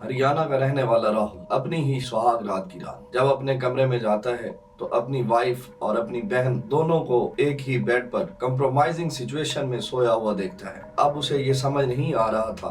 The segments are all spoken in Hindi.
हरियाणा का रहने वाला राहुल अपनी ही सुहाग रात की रात जब अपने कमरे में जाता है तो अपनी वाइफ और अपनी बहन दोनों को एक ही बेड पर कंप्रोमाइजिंग सिचुएशन में सोया हुआ देखता है। अब उसे ये समझ नहीं आ रहा था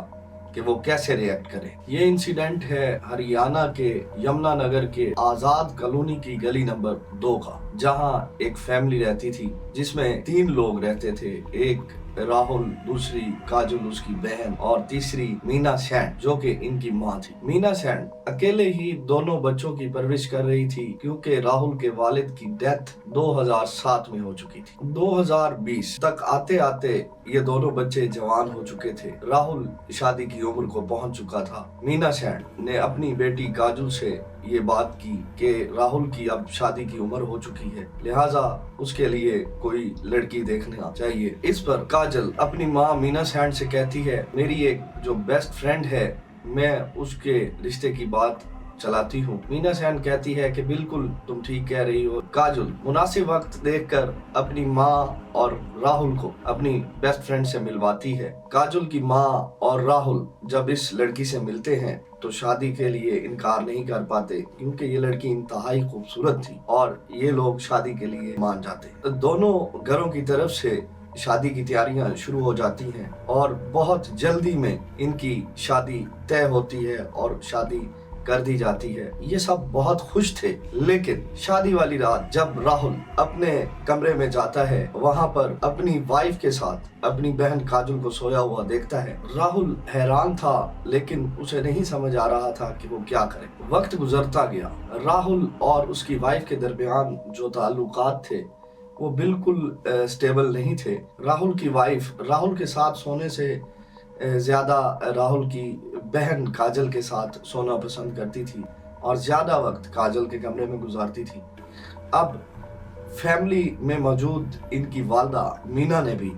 कि वो कैसे रिएक्ट करे। ये इंसिडेंट है हरियाणा के यमुनानगर के आजाद कॉलोनी की गली नंबर 2 का, जहां एक फैमिली रहती थी जिसमें 3 लोग रहते थे। एक राहुल, दूसरी काजल उसकी बहन और तीसरी मीना सैन जो कि इनकी माँ थी। मीना सैन अकेले ही दोनों बच्चों की परवरिश कर रही थी क्योंकि राहुल के वालिद की डेथ 2007 में हो चुकी थी। 2020 तक आते आते ये दोनों बच्चे जवान हो चुके थे। राहुल शादी की उम्र को पहुंच चुका था। मीना सैन ने अपनी बेटी काजल से ये बात की कि राहुल की अब शादी की उम्र हो चुकी है, लिहाजा उसके लिए कोई लड़की देखना चाहिए। इस पर काजल अपनी माँ मीना सैन से कहती है, मेरी एक जो बेस्ट फ्रेंड है मैं उसके रिश्ते की बात चलाती हूँ। मीना सैन कहती है कि बिल्कुल तुम ठीक कह रही हो। काजल मुनासिब वक्त देखकर अपनी माँ और राहुल को अपनी बेस्ट फ्रेंड से मिलवाती है। काजल की माँ और राहुल जब इस लड़की से मिलते हैं तो शादी के लिए इनकार नहीं कर पाते क्योंकि ये लड़की इंतहाई खूबसूरत थी और ये लोग शादी के लिए मान जाते। दोनों घरों की तरफ से शादी की तैयारियां शुरू हो जाती हैं और बहुत जल्दी में इनकी शादी तय होती है और शादी कर दी जाती है। ये सब बहुत खुश थे, लेकिन शादी वाली रात जब राहुल अपने कमरे में जाता है वहां पर अपनी वाइफ के साथ अपनी बहन काजल को सोया हुआ देखता है। राहुल हैरान था लेकिन उसे नहीं समझ आ रहा था कि वो क्या करे। वक्त गुजरता गया। राहुल और उसकी वाइफ के दरमियान जो ताल्लुकात थे वो बिल्कुल स्टेबल नहीं थे। राहुल की वाइफ राहुल के साथ सोने से ज्यादा राहुल की बहन काजल के साथ सोना पसंद करती थी और ज्यादा वक्त काजल के कमरे में गुजारती थी। अब फैमिली में मौजूद इनकी वालदा मीना ने भी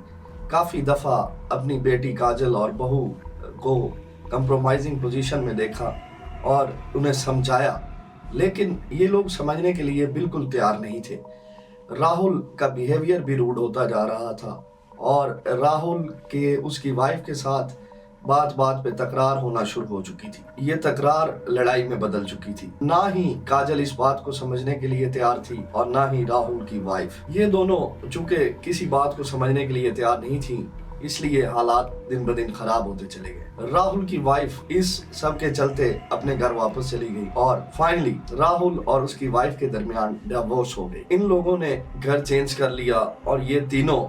काफी दफा अपनी बेटी काजल और बहू को कंप्रोमाइजिंग पोजीशन में देखा और उन्हें समझाया, लेकिन ये लोग समझने के लिए बिल्कुल तैयार नहीं थे। राहुल का बिहेवियर भी रूड होता जा रहा था और राहुल के उसकी वाइफ के साथ बात बात पे तकरार होना शुरू हो चुकी थी। ये तकरार लड़ाई में बदल चुकी थी। ना ही काजल इस बात को समझने के लिए तैयार थी और ना ही राहुल की वाइफ। ये दोनों चूंकि किसी बात को समझने के लिए तैयार नहीं थी, इसलिए हालात दिन ब दिन खराब होते चले गए। राहुल की वाइफ इस सब के चलते अपने घर वापस चली गई और फाइनली राहुल और उसकी वाइफ के दरमियान डिवोर्स हो गई। इन लोगों ने घर चेंज कर लिया और ये तीनों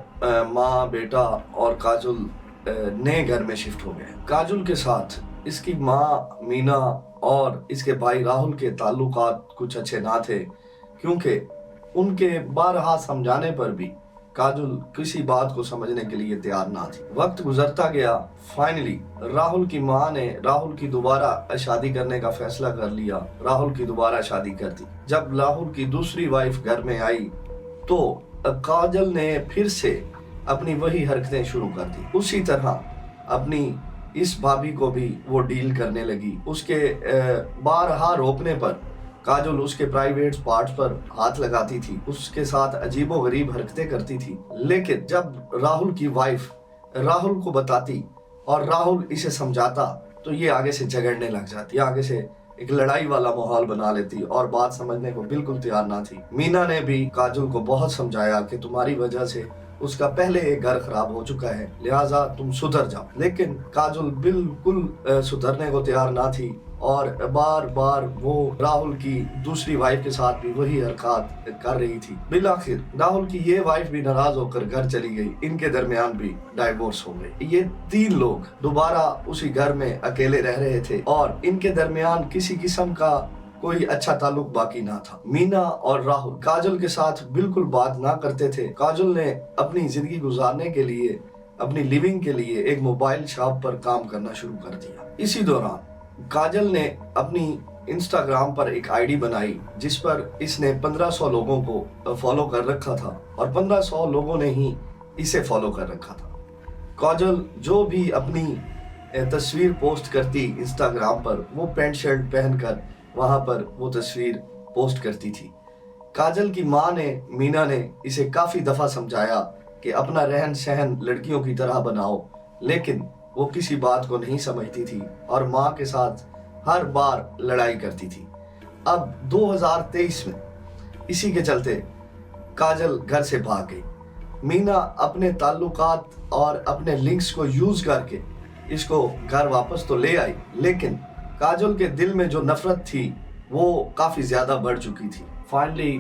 माँ, बेटा और काजल नए घर में शिफ्ट हो गए। काजल के साथ इसकी माँ मीना और इसके भाई राहुल के ताल्लुकात कुछ अच्छे ना थे क्योंकि उनके बारहा समझाने पर भी काजल किसी बात को समझने के लिए तैयार ना थी। वक्त गुजरता गया। फाइनली राहुल की माँ ने राहुल की दोबारा शादी करने का फैसला कर लिया। राहुल की दोबारा शादी कर दी। जब राहुल की दूसरी वाइफ घर में आई तो काजल ने फिर से अपनी वही हरकतें शुरू कर दी। उसी तरह अपनी इस भाभी को भी वो डील करने लगी। उसके बारहा रोकने पर काजल उसके प्राइवेट पार्ट्स पर हाथ लगाती थी, उसके साथ अजीबोगरीब हरकतें करती थी। लेकिन जब राहुल की वाइफ राहुल को बताती और राहुल इसे समझाता तो ये आगे से झगड़ने लग जाती, आगे से एक लड़ाई वाला माहौल बना लेती और बात समझने को बिल्कुल तैयार ना थी। मीना ने भी काजल को बहुत समझाया कि तुम्हारी वजह से उसका पहले एक घर खराब हो चुका है, लिहाजा तुम सुधर जाओ। लेकिन काजल बिल्कुल सुधरने को तैयार ना थी और बार बार वो राहुल की दूसरी वाइफ के साथ भी वही हरकत कर रही थी। बिलाखिर राहुल की ये वाइफ भी नाराज होकर घर चली गई। इनके दरमियान भी डाइवोर्स हो गई। ये 3 लोग दोबारा उसी घर में अकेले रह रहे थे और इनके दरमियान किसी किस्म का कोई अच्छा ताल्लुक बाकी ना था। मीना और राहुल काजल के साथ बिल्कुल बात ना करते थे। काजल ने अपनी जिंदगी गुजारने के लिए, अपनी लिविंग के लिए एक मोबाइल शॉप पर काम करना शुरू कर दिया। इसी दौरान काजल ने अपनी इंस्टाग्राम पर एक आईडी बनाई जिस पर इसने 1500 लोगों को फॉलो कर रखा था और 1500 लोगों ने ही इसे फॉलो कर रखा था। काजल जो भी अपनी तस्वीर पोस्ट करती इंस्टाग्राम पर वो पैंट शर्ट पहनकर वहां पर वो तस्वीर पोस्ट करती थी। काजल की माँ ने, मीना ने इसे काफी दफा समझाया कि अपना रहन सहन लड़कियों की तरह बनाओ, लेकिन वो किसी बात को नहीं समझती थी और माँ के साथ हर बार लड़ाई करती थी। अब 2023 में इसी के चलते काजल घर से भाग गई। मीना अपने ताल्लुकात और अपने लिंक्स को यूज करके इसको घर वापस तो ले आई, लेकिन काजल के दिल में जो नफरत थी वो काफी ज्यादा बढ़ चुकी थी। फाइनली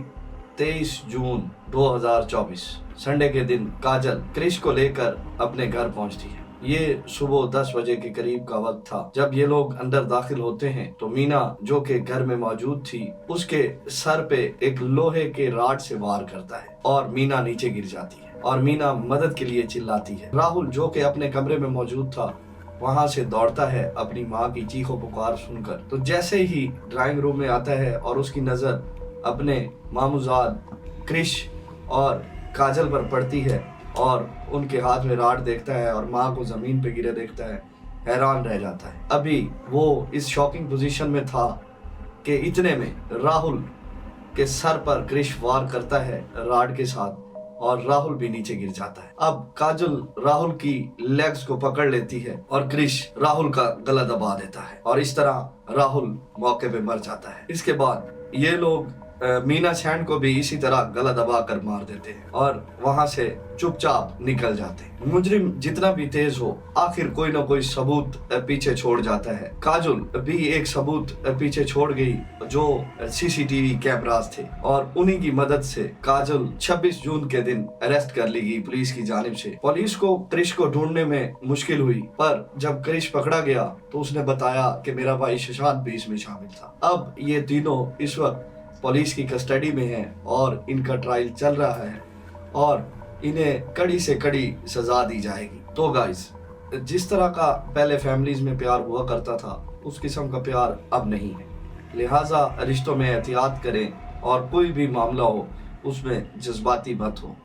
23 जून 2024 संडे के दिन काजल क्रिश को लेकर अपने घर पहुंचती है। ये सुबह 10 बजे के करीब का वक्त था। जब ये लोग अंदर दाखिल होते हैं तो मीना जो कि घर में मौजूद थी उसके सर पे एक लोहे के राड से वार करता है और मीना नीचे गिर जाती है और मीना मदद के लिए चिल्लाती है। राहुल जो कि अपने कमरे में मौजूद था वहां से दौड़ता है अपनी माँ की चीखों पुकार सुनकर। तो जैसे ही ड्राइंग रूम में आता है और उसकी नजर अपने मामूजाद क्रिश और काजल पर पड़ती है और उनके हाथ में राड देखता है और माँ को जमीन पे गिरे देखता है, हैरान रह जाता है। अभी वो इस शॉकिंग पोजीशन में था कि इतने में राहुल के सर पर क्रिश वार करता है राड के साथ और राहुल भी नीचे गिर जाता है। अब काजल राहुल की लेग्स को पकड़ लेती है और क्रिश राहुल का गला दबा देता है और इस तरह राहुल मौके पे मर जाता है। इसके बाद ये लोग मीना सैंड को भी इसी तरह गला दबा कर मार देते हैं और वहां से चुपचाप निकल जाते हैं। मुजरिम जितना भी तेज हो आखिर कोई ना कोई सबूत पीछे छोड़ जाता है। काजल भी एक सबूत पीछे छोड़ गई जो सीसीटीवी कैमरास थे और उन्हीं की मदद से काजल 26 जून के दिन अरेस्ट कर ली गई पुलिस की जानिब से। पुलिस को क्रिश को ढूंढने में मुश्किल हुई, पर जब क्रिश पकड़ा गया तो उसने बताया कि मेरा भाई शशांक भी इसमें शामिल था। अब ये तीनों इस वक्त पुलिस की कस्टडी में हैं और इनका ट्रायल चल रहा है और इन्हें कड़ी से कड़ी सजा दी जाएगी। तो गाइस, जिस तरह का पहले फैमिलीज में प्यार हुआ करता था उस किस्म का प्यार अब नहीं है, लिहाजा रिश्तों में एहतियात करें और कोई भी मामला हो उसमें जज्बाती मत हो।